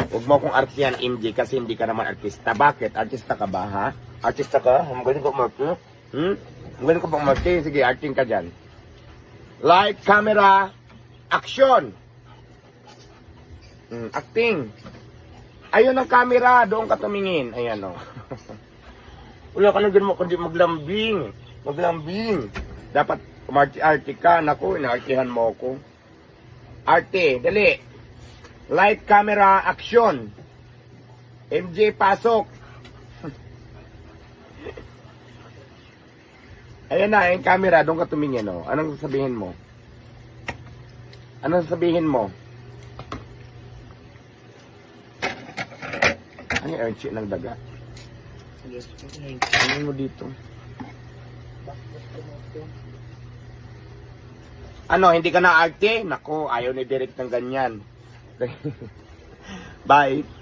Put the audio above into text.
Huwag mo akong artihan, MJ, kasi hindi ka naman artista. Bakit? Artista ka ba, ha? Artista ka? Magaling ka umarte? Magaling ka ba umarte? Sige, arting ka dyan. Light, camera, action! Acting. Ayun ang camera, doon ka tumingin. Ayan, o. Wala ka na ganun mo, kundi maglambing. Maglambing. Dapat umarte-arte ka. Naku, inaartihan mo ako. Arte, dali. Light, camera, action. MJ, pasok. Ayan na, yung camera, doon ka tumingin, o. Anong sasabihin mo? Anong sasabihin mo? Ano yung archi ng daga? Ano mo dito? Ano, hindi ka na arte? Nako, ayaw ni Derek ng ganyan. Bye.